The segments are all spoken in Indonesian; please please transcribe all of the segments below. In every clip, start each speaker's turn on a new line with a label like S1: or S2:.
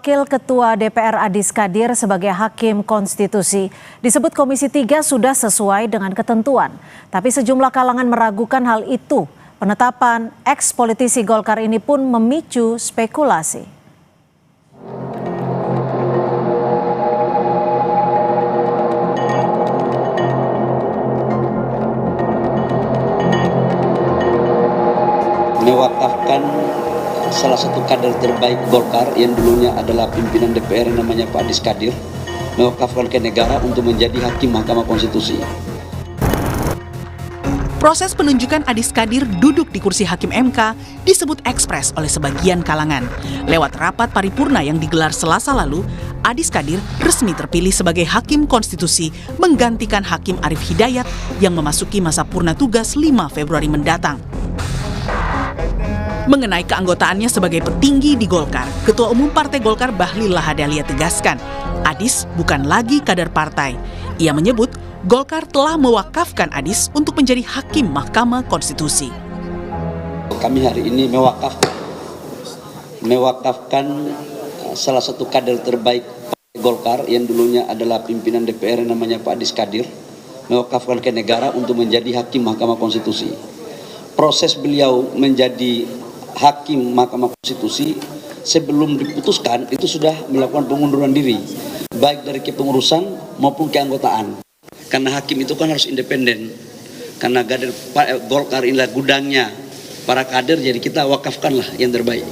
S1: Wakil Ketua DPR Adis Kadir sebagai Hakim Konstitusi. Disebut Komisi 3 sudah sesuai dengan ketentuan. Tapi sejumlah kalangan meragukan hal itu. Penetapan eks-politisi Golkar ini pun memicu spekulasi.
S2: Mewakafkan salah satu kader terbaik Golkar yang dulunya adalah pimpinan DPR yang namanya Pak Adis Kadir, mewakafkan ke negara untuk menjadi hakim Mahkamah Konstitusi.
S3: Proses penunjukan Adis Kadir duduk di kursi Hakim MK disebut ekspres oleh sebagian kalangan. Lewat rapat paripurna yang digelar Selasa lalu, Adis Kadir resmi terpilih sebagai Hakim Konstitusi menggantikan Hakim Arief Hidayat yang memasuki masa purna tugas 5 Februari mendatang. Mengenai keanggotaannya sebagai petinggi di Golkar, Ketua Umum Partai Golkar Bahlil Lahadalia tegaskan, Adis bukan lagi kader partai. Ia menyebut Golkar telah mewakafkan Adis untuk menjadi Hakim Mahkamah Konstitusi.
S2: Kami hari ini mewakafkan salah satu kader terbaik Partai Golkar yang dulunya adalah pimpinan DPR yang namanya Pak Adis Kadir, mewakafkan ke negara untuk menjadi Hakim Mahkamah Konstitusi. Proses beliau menjadi Hakim Mahkamah Konstitusi sebelum diputuskan itu sudah melakukan pengunduran diri, baik dari kepengurusan maupun keanggotaan. Karena hakim itu kan harus independen. Karena kader Golkar inilah gudangnya para kader, jadi kita wakafkanlah yang terbaik.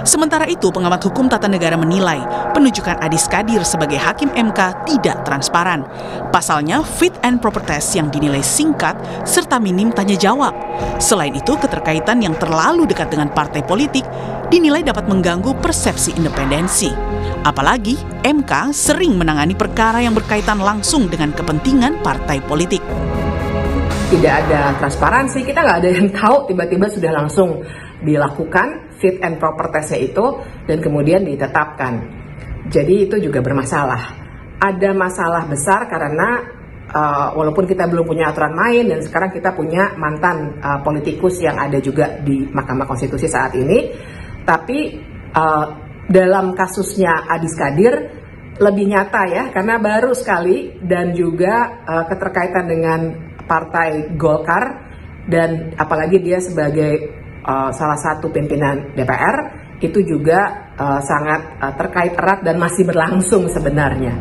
S3: Sementara itu, pengamat hukum tata negara menilai penunjukan Adis Kadir sebagai Hakim MK tidak transparan. Pasalnya, fit and proper test yang dinilai singkat serta minim tanya jawab. Selain itu, keterkaitan yang terlalu dekat dengan partai politik dinilai dapat mengganggu persepsi independensi. Apalagi, MK sering menangani perkara yang berkaitan langsung dengan kepentingan partai politik.
S4: Tidak ada transparansi, kita nggak ada yang tahu, tiba-tiba sudah langsung dilakukan fit and proper testnya itu dan kemudian ditetapkan. Jadi itu juga bermasalah. Ada masalah besar karena walaupun kita belum punya aturan main dan sekarang kita punya mantan politikus yang ada juga di Mahkamah Konstitusi saat ini, tapi dalam kasusnya Adis Kadir lebih nyata ya, karena baru sekali dan juga keterkaitan dengan Partai Golkar dan apalagi dia sebagai salah satu pimpinan DPR itu juga sangat terkait erat dan masih berlangsung sebenarnya.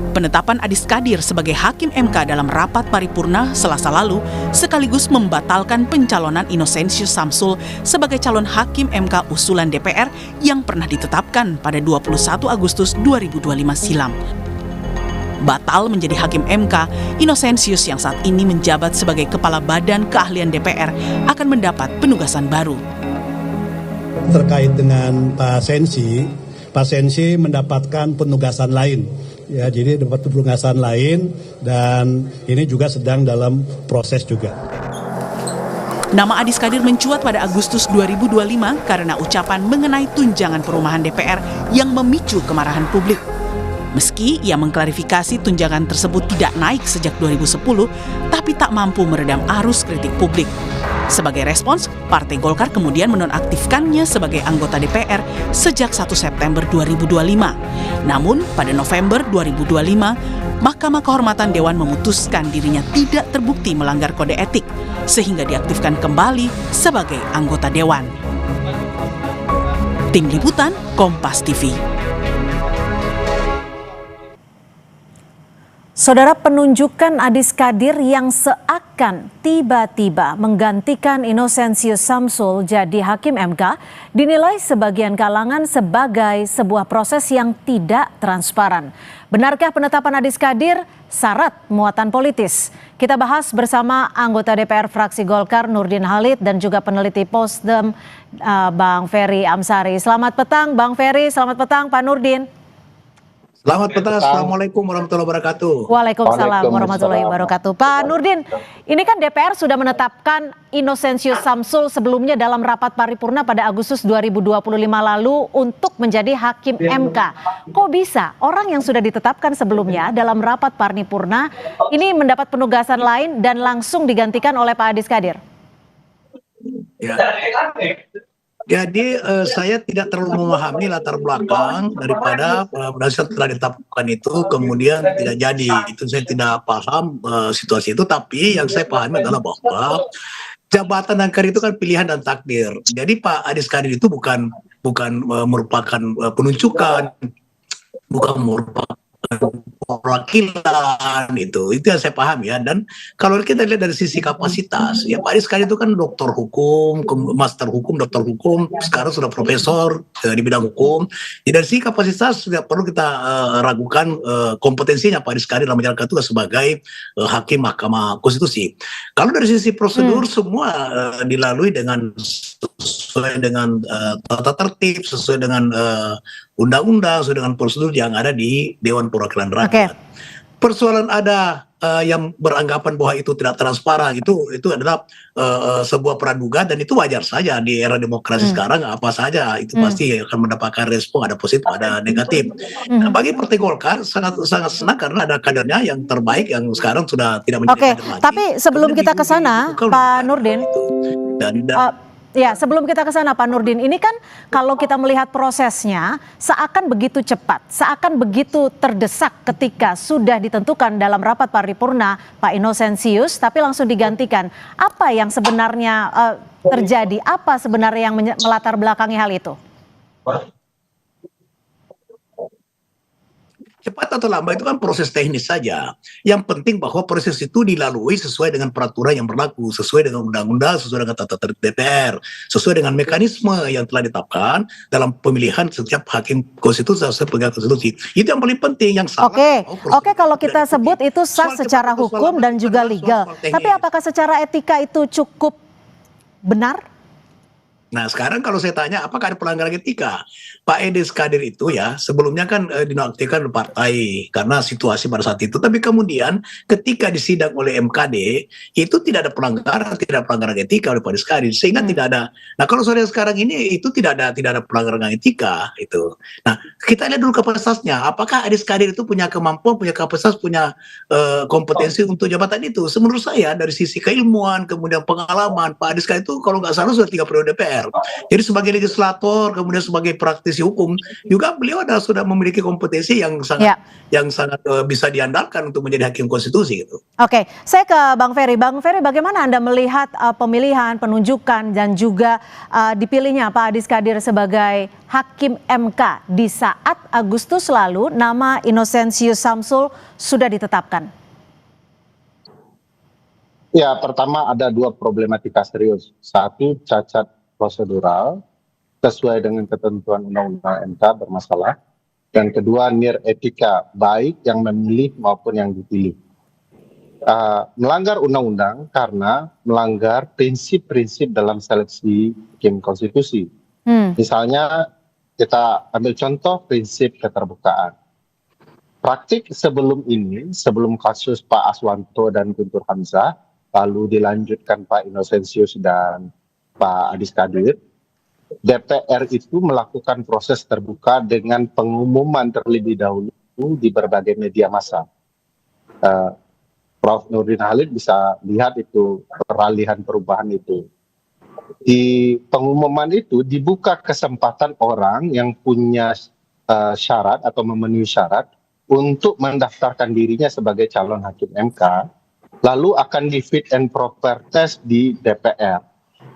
S3: Penetapan Adis Kadir sebagai Hakim MK dalam rapat paripurna Selasa lalu sekaligus membatalkan pencalonan Inosensius Samsul sebagai calon Hakim MK usulan DPR yang pernah ditetapkan pada 21 Agustus 2025 silam. Batal menjadi Hakim MK, Inosensius yang saat ini menjabat sebagai Kepala Badan Keahlian DPR akan mendapat penugasan baru.
S5: Terkait dengan Pak Sensi mendapatkan penugasan lain. Ya, jadi dapat penugasan lain dan ini juga sedang dalam proses juga.
S3: Nama Adis Kadir mencuat pada Agustus 2025 karena ucapan mengenai tunjangan perumahan DPR yang memicu kemarahan publik. Meski ia mengklarifikasi tunjangan tersebut tidak naik sejak 2010, tapi tak mampu meredam arus kritik publik. Sebagai respons, Partai Golkar kemudian menonaktifkannya sebagai anggota DPR sejak 1 September 2025. Namun, pada November 2025, Mahkamah Kehormatan Dewan memutuskan dirinya tidak terbukti melanggar kode etik, sehingga diaktifkan kembali sebagai anggota Dewan. Tim Liputan, Kompas TV.
S1: Saudara, penunjukan Adis Kadir yang seakan tiba-tiba menggantikan Inosensius Samsul jadi Hakim MK dinilai sebagian kalangan sebagai sebuah proses yang tidak transparan. Benarkah penetapan Adis Kadir syarat muatan politis? Kita bahas bersama anggota DPR fraksi Golkar Nurdin Halid dan juga peneliti Posdem Bang Ferry Amsari. Selamat petang Bang Ferry, selamat petang Pak Nurdin.
S6: Selamat petang, Assalamualaikum warahmatullahi wabarakatuh.
S1: Waalaikumsalam warahmatullahi wabarakatuh. Pak Nurdin, ini kan DPR sudah menetapkan Inosensius Samsul sebelumnya dalam rapat paripurna pada Agustus 2025 lalu untuk menjadi Hakim MK. Kok bisa orang yang sudah ditetapkan sebelumnya dalam rapat paripurna ini mendapat penugasan lain dan langsung digantikan oleh Pak Adis Kadir?
S6: Ya. Jadi saya tidak terlalu memahami latar belakang daripada berdasarkan telah ditetapkan itu kemudian tidak jadi. Itu saya tidak paham situasi itu. Tapi yang saya pahami adalah bahwa jabatan dan karir itu kan pilihan dan takdir. Jadi Pak Adis Kadir itu bukan merupakan penunjukan, bukan merupakan perwakilan, itu yang saya paham ya. Dan kalau kita lihat dari sisi kapasitas ya, Pak Adis Kadir itu kan doktor hukum, master hukum, doktor hukum, sekarang sudah profesor di bidang hukum. Jadi dari sisi kapasitas tidak perlu kita ragukan kompetensinya Pak Adis Kadir dalam menjalankan tugas sebagai hakim Mahkamah Konstitusi. Kalau dari sisi prosedur semua dilalui dengan sesuai dengan tata tertib, sesuai dengan undang-undang, sesuai dengan prosedur yang ada di Dewan Perwakilan Rakyat. Persoalan ada yang beranggapan bahwa itu tidak transparan, itu adalah sebuah praduga, dan itu wajar saja di era demokrasi sekarang. Apa saja itu pasti akan mendapatkan respon, ada positif, ada negatif. Nah, bagi Partai Golkar sangat senang karena ada kadernya yang terbaik yang sekarang sudah tidak menjadi kader lagi.
S1: Tapi sebelum kita ke sana, Pak Nurdin. Ya, sebelum kita ke sana Pak Nurdin, ini kan kalau kita melihat prosesnya seakan begitu cepat, seakan begitu terdesak ketika sudah ditentukan dalam rapat paripurna Pak Inosensius, tapi langsung digantikan. Apa yang sebenarnya terjadi? Apa sebenarnya yang melatar belakangi hal itu?
S6: Cepat atau lambat itu kan proses teknis saja. Yang penting bahwa proses itu dilalui sesuai dengan peraturan yang berlaku, sesuai dengan undang-undang, sesuai dengan tata tertib DPR, sesuai dengan mekanisme yang telah ditetapkan dalam pemilihan setiap hakim konstitusi atau penegak konstitusi. Itu yang paling penting, yang salah.
S1: Oke, kalau kita sebut itu sah secara hukum dan juga legal. Tapi apakah secara etika itu cukup benar?
S6: Nah sekarang kalau saya tanya apakah ada pelanggaran etika, Pak Adis Kadir itu ya sebelumnya kan dinonaktifkan oleh partai karena situasi pada saat itu, tapi kemudian ketika disidang oleh MKD itu tidak ada pelanggaran etika oleh Pak Adis Kadir, sehingga tidak ada. Nah kalau sore sekarang ini itu tidak ada pelanggaran etika itu. Nah kita lihat dulu kapasitasnya, apakah Adis Kadir itu punya kemampuan, punya kapasitas, punya kompetensi untuk jabatan itu. Menurut saya dari sisi keilmuan kemudian pengalaman, Pak Adis Kadir itu kalau nggak salah sudah 3 periode DPR. Jadi sebagai legislator, kemudian sebagai praktisi hukum, juga beliau sudah memiliki kompetensi yang sangat bisa diandalkan untuk menjadi hakim konstitusi gitu.
S1: Oke, saya ke Bang Ferry. Bang Ferry, bagaimana Anda melihat pemilihan, penunjukan dan juga dipilihnya Pak Adis Kadir sebagai hakim MK di saat Agustus lalu nama Inosensius Samsul sudah ditetapkan?
S7: Ya, pertama ada 2 problematika serius. Satu, cacat prosedural sesuai dengan ketentuan Undang-Undang MK bermasalah, dan kedua nir etika baik yang memilih maupun yang dipilih. Melanggar undang-undang karena melanggar prinsip-prinsip dalam seleksi hakim konstitusi. Misalnya kita ambil contoh prinsip keterbukaan. Praktik sebelum ini, sebelum kasus Pak Aswanto dan Guntur Hamzah, lalu dilanjutkan Pak Inosensius dan Pak Adis Kadir, DPR itu melakukan proses terbuka dengan pengumuman terlebih dahulu di berbagai media massa. Prof. Nurdin Halid bisa lihat itu peralihan perubahan itu. Di pengumuman itu dibuka kesempatan orang yang punya syarat atau memenuhi syarat untuk mendaftarkan dirinya sebagai calon hakim MK, lalu akan di fit and proper test di DPR.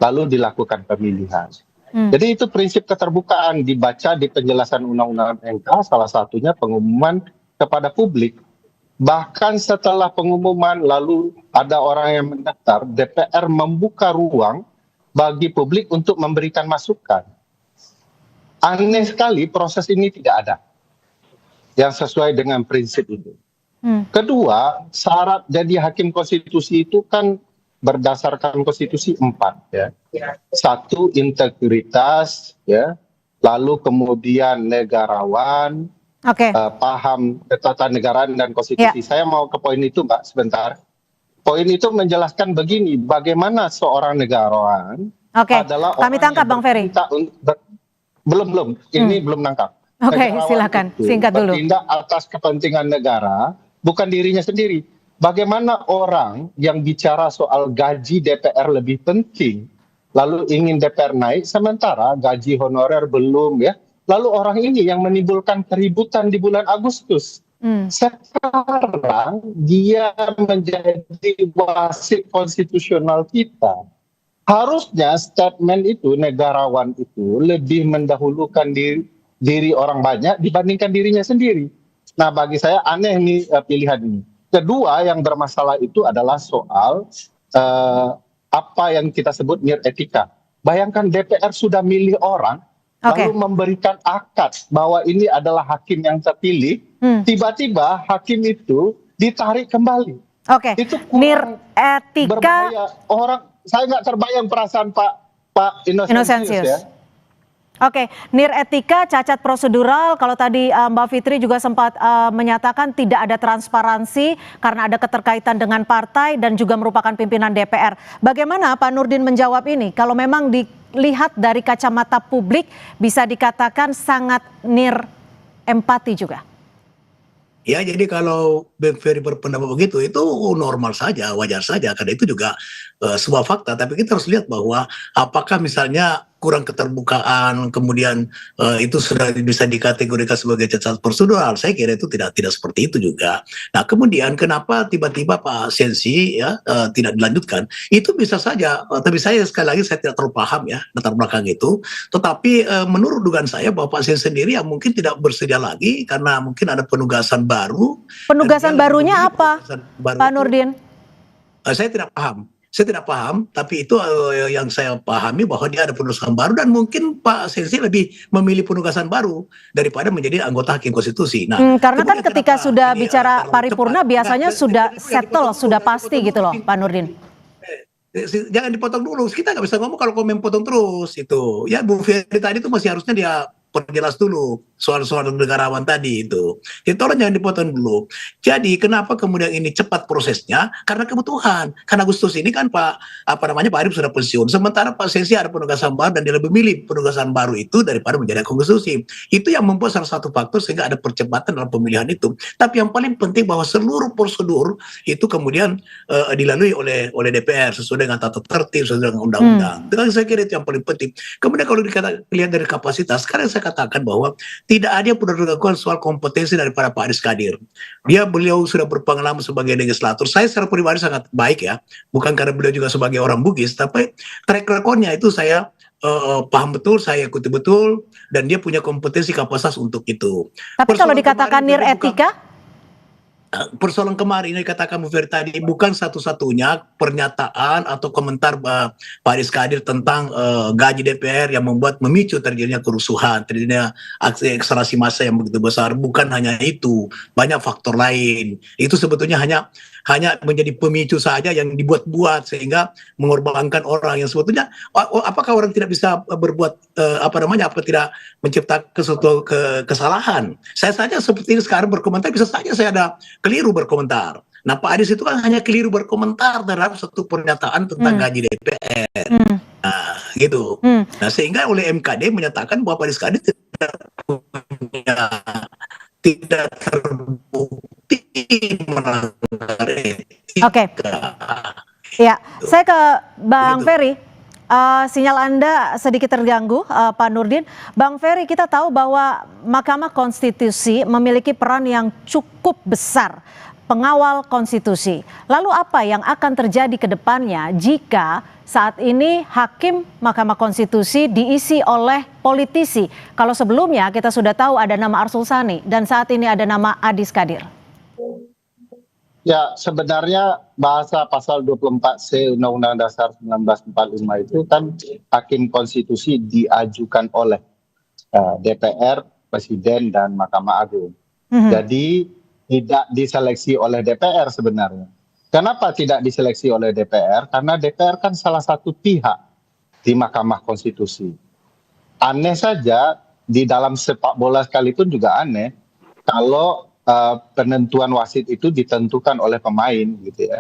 S7: Lalu dilakukan pemilihan. Jadi itu prinsip keterbukaan dibaca di penjelasan Undang-Undang MK, salah satunya pengumuman kepada publik. Bahkan setelah pengumuman lalu ada orang yang mendaftar, DPR membuka ruang bagi publik untuk memberikan masukan. Aneh sekali proses ini tidak ada yang sesuai dengan prinsip itu. Kedua, syarat jadi hakim konstitusi itu kan berdasarkan konstitusi 4 ya. 1, integritas ya, lalu kemudian negarawan, paham ketatanegaraan dan konstitusi. Saya mau ke poin itu Mbak sebentar. Poin itu menjelaskan begini, bagaimana seorang negarawan adalah orang
S1: kami tangkap Bang Ferry.
S7: Belum, ini belum nangkap.
S1: Silakan singkat dulu.
S7: Bertindak atas kepentingan negara, bukan dirinya sendiri. Bagaimana orang yang bicara soal gaji DPR lebih penting lalu ingin DPR naik, sementara gaji honorer belum ya. Lalu orang ini yang menimbulkan keributan di bulan Agustus. Sekarang dia menjadi wasit konstitusional kita. Harusnya statement itu, negarawan itu lebih mendahulukan diri orang banyak dibandingkan dirinya sendiri. Nah, bagi saya aneh nih pilihan ini. Kedua yang bermasalah itu adalah soal apa yang kita sebut etika. Bayangkan DPR sudah milih orang, lalu memberikan akad bahwa ini adalah hakim yang terpilih, tiba-tiba hakim itu ditarik kembali. Itu kurang
S1: etika
S7: berbahaya. Saya nggak terbayang perasaan Pak Innocentius ya.
S1: Etika, cacat prosedural. Kalau tadi Mbak Fitri juga sempat menyatakan tidak ada transparansi karena ada keterkaitan dengan partai dan juga merupakan pimpinan DPR. Bagaimana Pak Nurdin menjawab ini? Kalau memang dilihat dari kacamata publik bisa dikatakan sangat empati juga.
S6: Ya, jadi kalau Bang Ferry berpendapat begitu, itu normal saja, wajar saja, karena itu juga sebuah fakta. Tapi kita harus lihat bahwa apakah misalnya kurang keterbukaan, kemudian itu sudah bisa dikategorikan sebagai cacat prosedural. Saya kira itu tidak seperti itu juga. Nah, kemudian kenapa tiba-tiba Pak Sensi ya tidak dilanjutkan? Itu bisa saja, tapi saya sekali lagi saya tidak terlalu paham ya latar belakang itu. Tetapi menurut dugaan saya bahwa Pak Sensi sendiri yang mungkin tidak bersedia lagi karena mungkin ada penugasan baru.
S1: Penugasan barunya apa, Pak Nurdin?
S6: Saya tidak paham, tapi itu yang saya pahami bahwa dia ada penugasan baru dan mungkin Pak Sensi lebih memilih penugasan baru daripada menjadi anggota Hakim Konstitusi. Nah,
S1: karena kan ketika sudah bicara paripurna biasanya sudah settle, sudah pasti gitu loh, Pak Nurdin.
S6: Jangan dipotong dulu, kita nggak bisa ngomong kalau komen potong terus itu. Ya, Bu Ferry tadi itu masih harusnya dia perjelas dulu soal-soal negarawan tadi itu. Jadi tolong jangan dipotong dulu. Jadi kenapa kemudian ini cepat prosesnya? Karena kebutuhan. Karena Agustus ini kan Pak Arif sudah pensiun. Sementara Pak Sensi ada penugasan baru dan dia lebih milih penugasan baru itu daripada menjadi konstitusi. Itu yang membuat salah satu faktor sehingga ada percepatan dalam pemilihan itu. Tapi yang paling penting bahwa seluruh prosedur itu kemudian dilalui oleh DPR sesuai dengan tata tertib, sesuai dengan undang-undang. Saya kira itu yang paling penting. Kemudian kalau dilihat dari kapasitas, sekarang saya katakan bahwa tidak ada yang pernah dilakukan soal kompetensi daripada Pak Adis Kadir. Beliau sudah berpengalaman sebagai legislator. Saya secara pribadi sangat baik ya, bukan karena beliau juga sebagai orang Bugis, tapi track record-nya itu saya paham betul, saya ikuti betul, dan dia punya kompetensi kapasitas untuk itu.
S1: Tapi kalau dikatakan etika?
S6: Persoalan kemarin ini dikatakan Bu Ferry tadi bukan satu-satunya pernyataan atau komentar Pak Adis Kadir tentang gaji DPR yang memicu terjadinya kerusuhan, terjadinya aksi ekstrasi massa yang begitu besar. Bukan hanya itu, banyak faktor lain. Itu sebetulnya hanya menjadi pemicu saja yang dibuat-buat sehingga mengorbankan orang yang sebetulnya apakah orang tidak bisa berbuat apa tidak menciptakan sesuatu kesalahan. Saya saja seperti ini sekarang berkomentar bisa saja saya ada keliru berkomentar. Nah, Pak Adis itu kan hanya keliru berkomentar terhadap satu pernyataan tentang gaji DPR. Nah, gitu. Nah, sehingga oleh MKD menyatakan bahwa Pak Adis Kadir tidak terbukti melanggar etika.
S1: Ya, saya ke Bang Ferry. Sinyal Anda sedikit terganggu, Pak Nurdin. Bang Ferry, kita tahu bahwa Mahkamah Konstitusi memiliki peran yang cukup besar, pengawal konstitusi. Lalu apa yang akan terjadi ke depannya jika saat ini hakim Mahkamah Konstitusi diisi oleh politisi? Kalau sebelumnya kita sudah tahu ada nama Arsul Sani dan saat ini ada nama Adis Kadir.
S7: Ya, sebenarnya bahasa pasal 24C Undang-Undang Dasar 1945 itu kan hakim konstitusi diajukan oleh DPR, Presiden, dan Mahkamah Agung. Jadi tidak diseleksi oleh DPR sebenarnya. Kenapa tidak diseleksi oleh DPR? Karena DPR kan salah satu pihak di Mahkamah Konstitusi. Aneh saja, di dalam sepak bola sekalipun juga aneh, kalau penentuan wasit itu ditentukan oleh pemain gitu ya.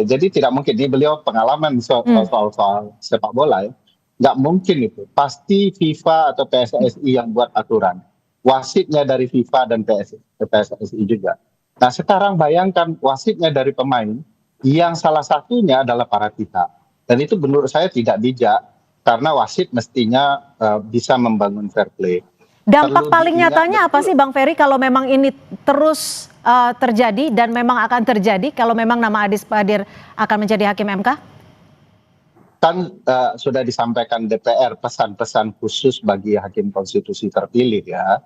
S7: Jadi tidak mungkin, ini beliau pengalaman soal sepak bola ya. Nggak mungkin itu, pasti FIFA atau PSSI yang buat aturan. Wasitnya dari FIFA dan PSSI juga. Nah, sekarang bayangkan wasitnya dari pemain yang salah satunya adalah para pihak. Dan itu menurut saya tidak bijak. karena wasit mestinya bisa membangun fair play.
S1: Dampak
S7: Perlu
S1: paling
S7: diingat
S1: nyatanya apa
S7: betul.
S1: sih Bang Ferry kalau memang ini terus terjadi dan memang akan terjadi kalau memang nama Adis Kadir akan menjadi hakim MK?
S7: Kan sudah disampaikan DPR pesan-pesan khusus bagi hakim konstitusi terpilih ya,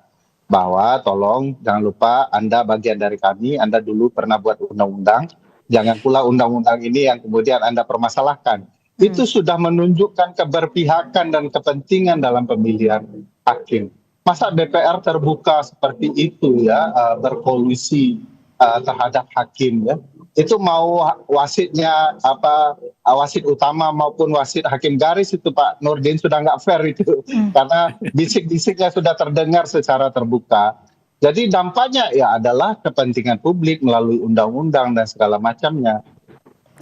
S7: bahwa tolong jangan lupa Anda bagian dari kami, Anda dulu pernah buat undang-undang, jangan pula undang-undang ini yang kemudian Anda permasalahkan. Itu sudah menunjukkan keberpihakan dan kepentingan dalam pemilihan hakim. Masa DPR terbuka seperti itu ya, berkolusi terhadap hakim ya. Itu mau wasitnya wasit utama maupun wasit hakim garis itu Pak Nurdin sudah nggak fair itu, karena bisik-bisiknya sudah terdengar secara terbuka. Jadi dampaknya ya adalah kepentingan publik melalui undang-undang dan segala macamnya.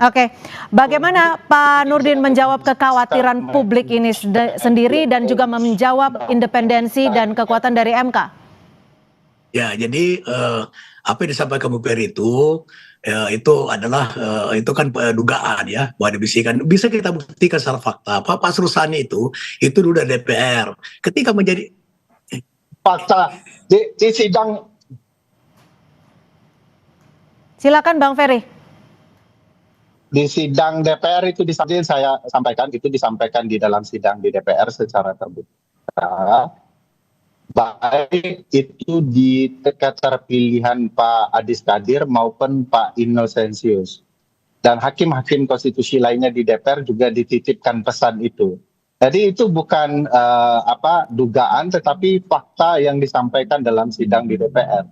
S1: Oke, bagaimana Pak Nurdin menjawab kekhawatiran publik ini sendiri dan juga menjawab independensi dan kekuatan dari MK?
S6: Ya, jadi apa yang disampaikan Bu Ferry itu adalah itu kan dugaan ya, bahwa dibisikan. Bisa kita buktikan secara fakta. Pak Rusani itu dulu dari DPR. Ketika menjadi
S7: Fakta di sidang.
S6: Silakan Bang Ferry.
S7: Di sidang DPR itu saya sampaikan, itu disampaikan di dalam sidang di DPR secara terbuka. Baik itu di keterpilihan Pak Adis Kadir maupun Pak Innocentius. Dan hakim-hakim konstitusi lainnya di DPR juga dititipkan pesan itu. Jadi itu bukan dugaan, tetapi fakta yang disampaikan dalam sidang di DPR.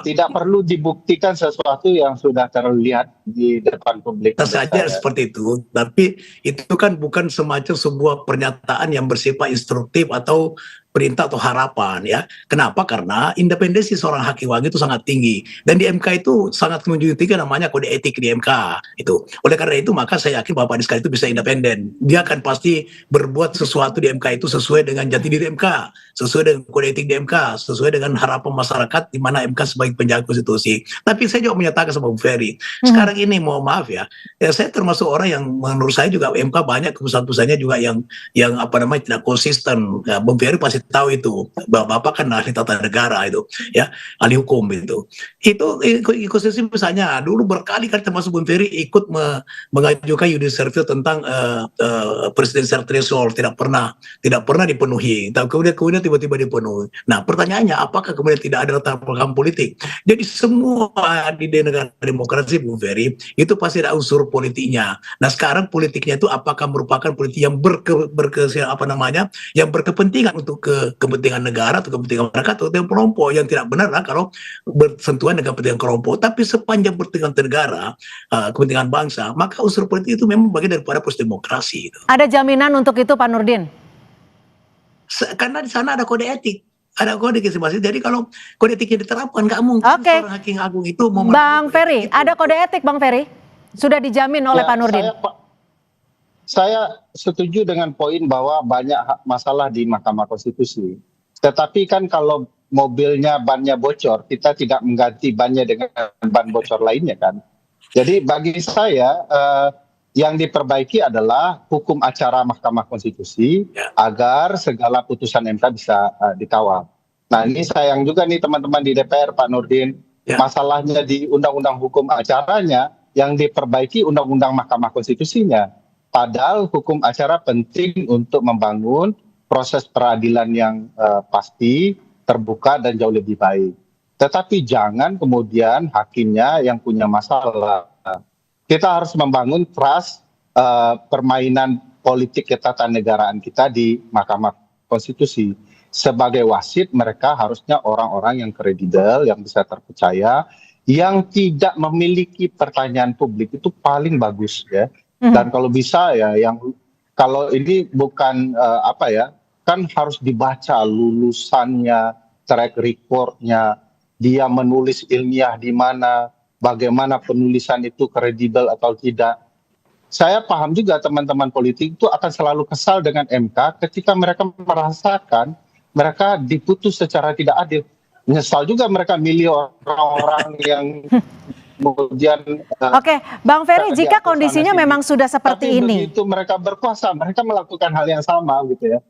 S7: Tidak perlu dibuktikan sesuatu yang sudah terlihat di depan publik.
S6: Saja seperti itu, tapi itu kan bukan semacam sebuah pernyataan yang bersifat instruktif atau perintah atau harapan ya. Kenapa? Karena independensi seorang hakim itu sangat tinggi dan di MK itu sangat menjunjung tinggi namanya kode etik di MK itu. Oleh karena itu maka saya yakin Bapak Adis Kadir itu bisa independen. Dia akan pasti berbuat sesuatu di MK itu sesuai dengan jati diri MK, sesuai dengan kode etik di MK, sesuai dengan harapan masyarakat di mana MK sebagai penjaga konstitusi. Tapi saya juga menyatakan sama Bu Ferry, sekarang ini mohon maaf ya, saya termasuk orang yang menurut saya juga MK banyak keputusan-keputusannya juga yang tidak konsisten. Bu Ferry pasti tahu itu, Bapak kan ahli tata negara itu ya, ahli hukum itu konstitusi. Misalnya dulu berkali-kali termasuk Bung Ferry ikut mengajukan judicial review tentang presidential threshold, tidak pernah dipenuhi, kemudian tiba-tiba dipenuhi. Nah pertanyaannya, apakah kemudian tidak ada latar belakang politik? Jadi semua di negara demokrasi Bung Ferry itu pasti ada unsur politiknya. Nah sekarang politiknya itu apakah merupakan politik yang yang berkepentingan untuk kepentingan negara atau kepentingan masyarakat atau kepentingan kelompok, yang tidak benar lah kalau bersentuhan dengan kepentingan kelompok. Tapi sepanjang berkepentingan negara, kepentingan bangsa, maka unsur politik itu memang bagian daripada proses demokrasi.
S1: Ada jaminan untuk itu Pak Nurdin?
S6: Karena di sana ada kode etik. Ada kode etik. Jadi kalau kode etiknya diterapkan, nggak mungkin seorang hakim agung itu mau
S1: Bang Ferry, ada kode etik Bang Ferry? Sudah dijamin oleh Pak Nurdin?
S7: Saya setuju dengan poin bahwa banyak masalah di Mahkamah Konstitusi. Tetapi kan kalau mobilnya bannya bocor, kita tidak mengganti bannya dengan ban bocor lainnya kan. Jadi bagi saya yang diperbaiki adalah hukum acara Mahkamah Konstitusi agar segala putusan MK bisa dikawal. Nah ini sayang juga nih teman-teman di DPR Pak Nurdin, masalahnya di undang-undang hukum acaranya yang diperbaiki undang-undang Mahkamah Konstitusinya. Padahal hukum acara penting untuk membangun proses peradilan yang pasti, terbuka dan jauh lebih baik. Tetapi jangan kemudian hakimnya yang punya masalah. Kita harus membangun trust permainan politik ketatanegaraan kita di Mahkamah Konstitusi. Sebagai wasit mereka harusnya orang-orang yang kredibel, yang bisa terpercaya, yang tidak memiliki pertanyaan publik, itu paling bagus ya. Dan kalau bisa ya, yang kalau ini bukan kan harus dibaca lulusannya, track recordnya, dia menulis ilmiah di mana, bagaimana penulisan itu kredibel atau tidak. Saya paham juga teman-teman politik itu akan selalu kesal dengan MK ketika mereka merasakan mereka diputus secara tidak adil. Menyesal juga mereka milih orang-orang yang kemudian
S1: Oke, Bang Ferry, jika kondisinya memang sudah seperti
S7: tapi
S1: ini.
S7: begitu mereka berkuasa, mereka melakukan hal yang sama gitu ya.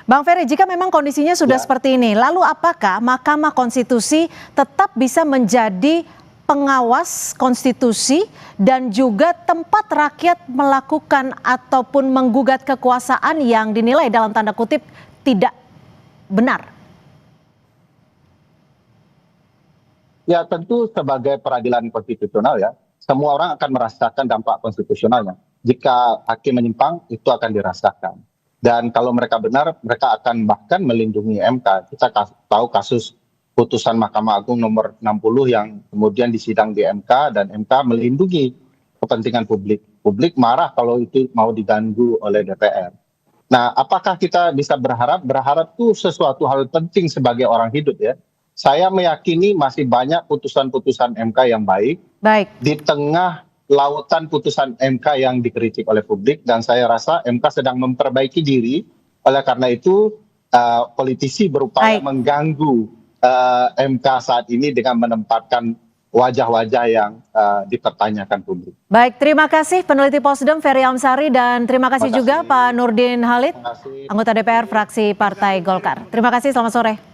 S1: Bang Ferry, jika memang kondisinya sudah seperti ini, lalu apakah Mahkamah Konstitusi tetap bisa menjadi pengawas konstitusi dan juga tempat rakyat melakukan ataupun menggugat kekuasaan yang dinilai dalam tanda kutip tidak benar?
S7: Ya tentu sebagai peradilan konstitusional ya, semua orang akan merasakan dampak konstitusionalnya. Jika hakim menyimpang, itu akan dirasakan. Dan kalau mereka benar, mereka akan bahkan melindungi MK. Kita tahu kasus putusan Mahkamah Agung nomor 60 yang kemudian disidang di MK, dan MK melindungi kepentingan publik. Publik marah kalau itu mau diganggu oleh DPR. Nah, apakah kita bisa berharap? Berharap itu sesuatu hal penting sebagai orang hidup ya. Saya meyakini masih banyak putusan-putusan MK yang baik. Di tengah lautan putusan MK yang dikritik oleh publik, dan saya rasa MK sedang memperbaiki diri. Oleh karena itu politisi berupaya mengganggu MK saat ini dengan menempatkan wajah-wajah yang dipertanyakan publik.
S1: Baik, terima kasih peneliti Posdem Ferry Amsari, dan terima kasih juga Pak Nurdin Halid, anggota DPR fraksi Partai Golkar. Terima kasih, selamat sore.